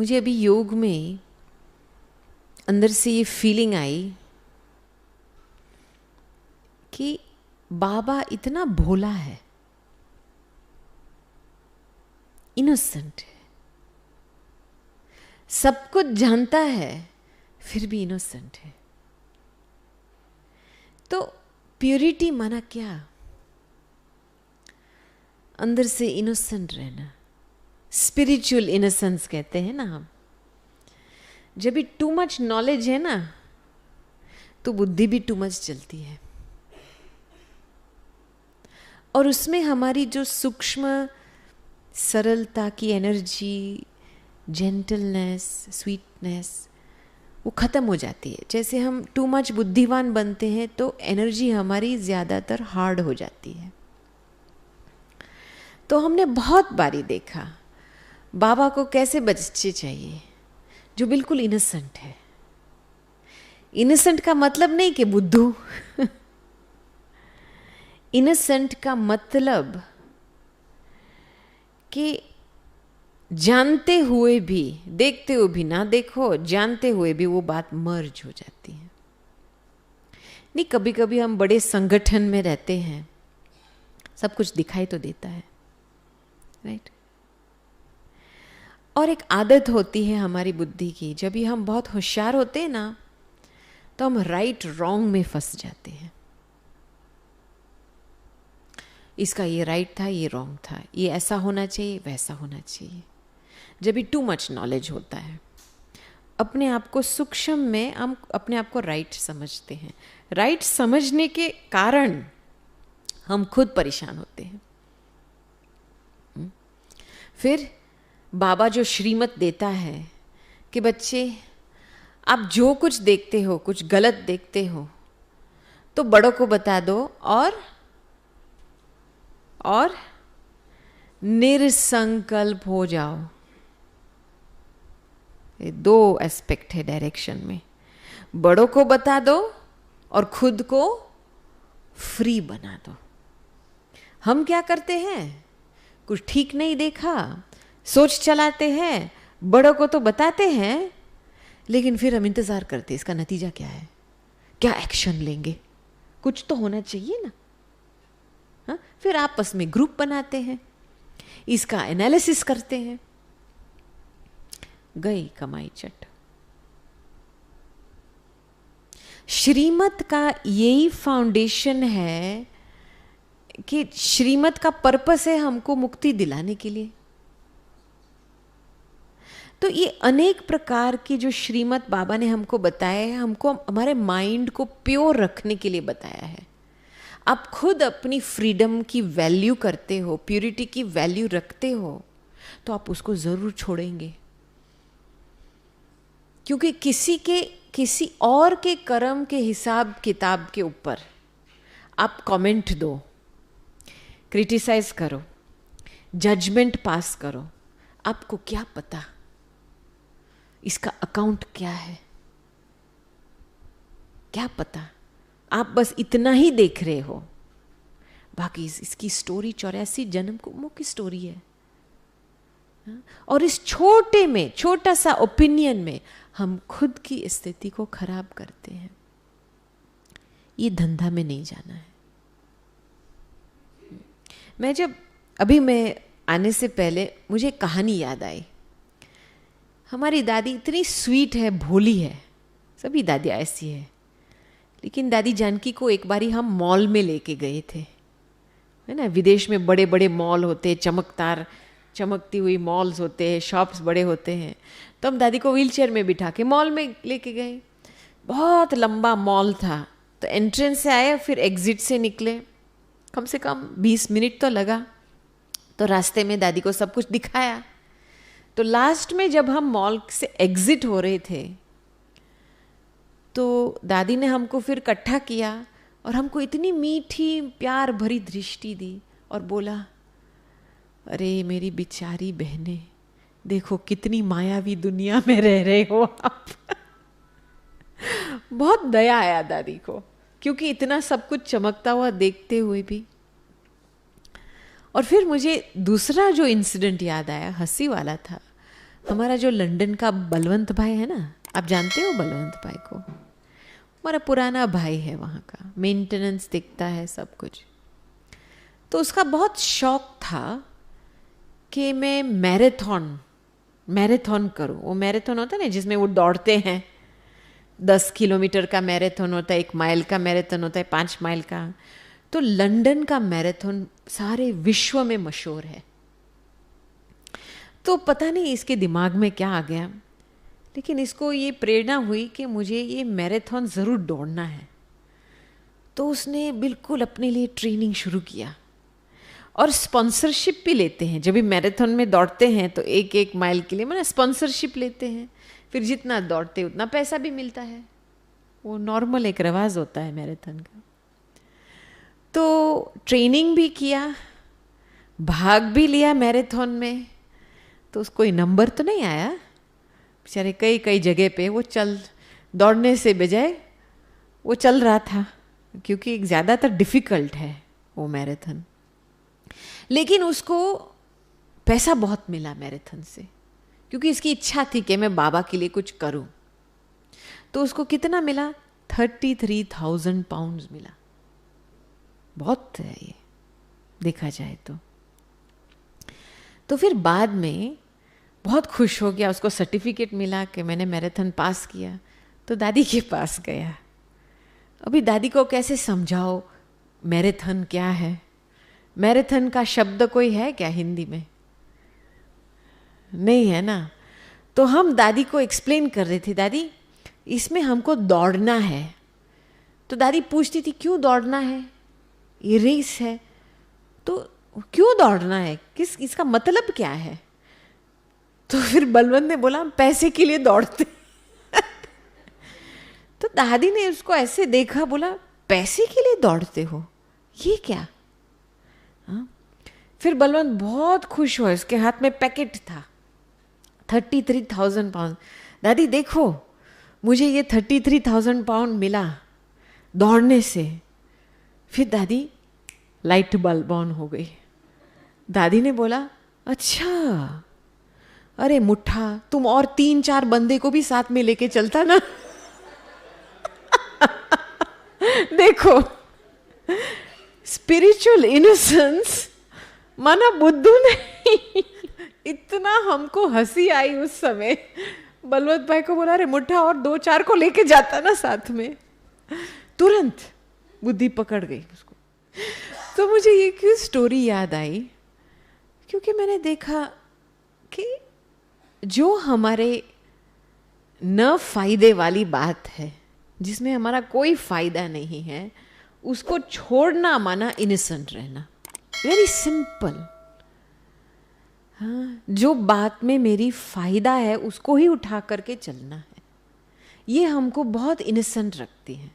मुझे अभी योग में अंदर से ये फीलिंग आई कि बाबा इतना भोला है, इनोसेंट है, सब कुछ जानता है, फिर भी इनोसेंट है। तो प्योरिटी माना क्या? अंदर से इनोसेंट रहना, स्पिरिचुअल इनोसेंस कहते हैं ना हम। जब भी टू मच नॉलेज है ना, तो बुद्धि भी टू मच चलती है, और उसमें हमारी जो सूक्ष्म सरलता की एनर्जी, जेंटलनेस, स्वीटनेस, वो ख़त्म हो जाती है। जैसे हम टू मच बुद्धिवान बनते हैं तो एनर्जी हमारी ज़्यादातर हार्ड हो जाती है। तो हमने बहुत बारी देखा बाबा को कैसे बच्चे चाहिए जो बिल्कुल इनोसेंट है। इनोसेंट का मतलब नहीं कि बुद्धू इनोसेंट का मतलब कि जानते हुए भी, देखते हुए भी ना देखो, जानते हुए भी वो बात मर्ज हो जाती है। नहीं, कभी कभी हम बड़े संगठन में रहते हैं, सब कुछ दिखाई तो देता है, राइट। और एक आदत होती है हमारी बुद्धि की, जब भी हम बहुत होशियार होते हैं ना, तो हम राइट रॉन्ग में फंस जाते हैं। इसका ये राइट था, ये रॉन्ग था, ये ऐसा होना चाहिए, वैसा होना चाहिए। जब भी टू मच नॉलेज होता है, अपने आप को सूक्ष्म में हम अपने आप को राइट समझते हैं। राइट समझने के कारण हम खुद परेशान होते हैं। फिर बाबा जो श्रीमत देता है कि बच्चे, आप जो कुछ देखते हो, कुछ गलत देखते हो तो बड़ों को बता दो और निरसंकल्प हो जाओ। ये दो एस्पेक्ट है डायरेक्शन में। बड़ों को बता दो और खुद को फ्री बना दो। हम क्या करते हैं, कुछ ठीक नहीं देखा, सोच चलाते हैं, बड़ों को तो बताते हैं, लेकिन फिर हम इंतजार करते हैं इसका नतीजा क्या है, क्या एक्शन लेंगे, कुछ तो होना चाहिए ना। हाँ? फिर आपस में ग्रुप बनाते हैं, इसका एनालिसिस करते हैं। गई कमाई चट। श्रीमत का यही फाउंडेशन है कि श्रीमत का पर्पस है हमको मुक्ति दिलाने के लिए। तो ये अनेक प्रकार की जो श्रीमत बाबा ने हमको बताया है, हमको हमारे माइंड को प्योर रखने के लिए बताया है। आप खुद अपनी फ्रीडम की वैल्यू करते हो, प्यूरिटी की वैल्यू रखते हो, तो आप उसको जरूर छोड़ेंगे। क्योंकि किसी और के कर्म के हिसाब किताब के ऊपर आप कमेंट दो, क्रिटिसाइज करो, जजमेंट पास करो, आपको क्या पता इसका अकाउंट क्या है, क्या पता। आप बस इतना ही देख रहे हो, बाकी इसकी स्टोरी 84 जन्म की स्टोरी है। और इस छोटे में, छोटा सा ओपिनियन में हम खुद की स्थिति को खराब करते हैं। ये धंधा में नहीं जाना है। मैं आने से पहले मुझे कहानी याद आई। हमारी दादी इतनी स्वीट है, भोली है, सभी दादियाँ ऐसी है, लेकिन दादी जानकी को एक बारी हम मॉल में लेके गए थे, है ना। विदेश में बड़े बड़े मॉल होते, चमकती हुई मॉल्स होते हैं, शॉप्स बड़े होते हैं। तो हम दादी को व्हीलचेयर में बिठा के मॉल में लेके गए। बहुत लंबा मॉल था। तो एंट्रेंस से आए, फिर एग्जिट से निकले, कम से कम 20 मिनट तो लगा। तो रास्ते में दादी को सब कुछ दिखाया। तो लास्ट में जब हम मॉल से एग्जिट हो रहे थे, तो दादी ने हमको फिर इकट्ठा किया और हमको इतनी मीठी प्यार भरी दृष्टि दी और बोला, अरे मेरी बिचारी बहनें, देखो कितनी मायावी दुनिया में रह रहे हो आप। बहुत दया आया दादी को, क्योंकि इतना सब कुछ चमकता हुआ देखते हुए भी। और फिर मुझे दूसरा जो इंसिडेंट याद आया, हंसी वाला था। हमारा जो लंदन का बलवंत भाई है ना, आप जानते हो बलवंत भाई को, हमारा पुराना भाई है, वहाँ का मेंटेनेंस देखता है सब कुछ। तो उसका बहुत शौक था कि मैं मैराथन करूं। वो मैराथन होता है ना जिसमें वो दौड़ते हैं, 10 किलोमीटर का मैराथन होता है, 1 माइल का मैराथन होता है, 5 माइल का। तो लंदन का मैराथन सारे विश्व में मशहूर है। तो पता नहीं इसके दिमाग में क्या आ गया, लेकिन इसको ये प्रेरणा हुई कि मुझे ये मैराथन ज़रूर दौड़ना है। तो उसने बिल्कुल अपने लिए ट्रेनिंग शुरू किया, और स्पॉन्सरशिप भी लेते हैं। जब भी मैराथन में दौड़ते हैं तो 1-1 माइल के लिए मैंने स्पॉन्सरशिप लेते हैं, फिर जितना दौड़ते उतना पैसा भी मिलता है। वो नॉर्मल एक रिवाज होता है मैराथन का। तो ट्रेनिंग भी किया, भाग भी लिया मैराथन में। तो उसको कोई नंबर तो नहीं आया, बेचारे कई कई जगह पे वो दौड़ने से बजाय वो चल रहा था, क्योंकि ज़्यादातर डिफ़िकल्ट है वो मैराथन। लेकिन उसको पैसा बहुत मिला मैराथन से, क्योंकि इसकी इच्छा थी कि मैं बाबा के लिए कुछ करूं। तो उसको कितना मिला? 33,000 पाउंड्स मिला। बहुत है ये, देखा जाए तो फिर बाद में बहुत खुश हो गया, उसको सर्टिफिकेट मिला कि मैंने मैराथन पास किया। तो दादी के पास गया। अभी दादी को कैसे समझाओ मैराथन क्या है? मैराथन का शब्द कोई है क्या हिंदी में? नहीं है ना। तो हम दादी को एक्सप्लेन कर रहे थे, दादी इसमें हमको दौड़ना है। तो दादी पूछती थी क्यों दौड़ना है, ये रेस है तो क्यों दौड़ना है, इसका मतलब क्या है? तो फिर बलवंत ने बोला हम पैसे के लिए दौड़ते। तो दादी ने उसको ऐसे देखा, बोला पैसे के लिए दौड़ते हो, ये क्या? हाँ? फिर बलवंत बहुत खुश हुआ, उसके हाथ में पैकेट था 33,000 पाउंड। दादी देखो मुझे ये 33,000 पाउंड मिला दौड़ने से। फिर दादी लाइट बल्ब ऑन हो गई। दादी ने बोला अच्छा, अरे मुट्ठा तुम और 3-4 बंदे को भी साथ में लेके चलता ना। देखो स्पिरिचुअल इनोसेंस माना बुद्धू नहीं। इतना हमको हंसी आई उस समय। बलवंत भाई को बोला अरे मुट्ठा और 2-4 को लेके जाता ना साथ में, तुरंत बुद्धि पकड़ गई उसको। तो मुझे ये क्यों स्टोरी याद आई, क्योंकि मैंने देखा कि जो हमारे न फायदे वाली बात है, जिसमें हमारा कोई फायदा नहीं है, उसको छोड़ना माना इनोसेंट रहना। Very simple. हाँ, जो बात में मेरी फायदा है उसको ही उठा करके चलना है, ये हमको बहुत इनोसेंट रखती है।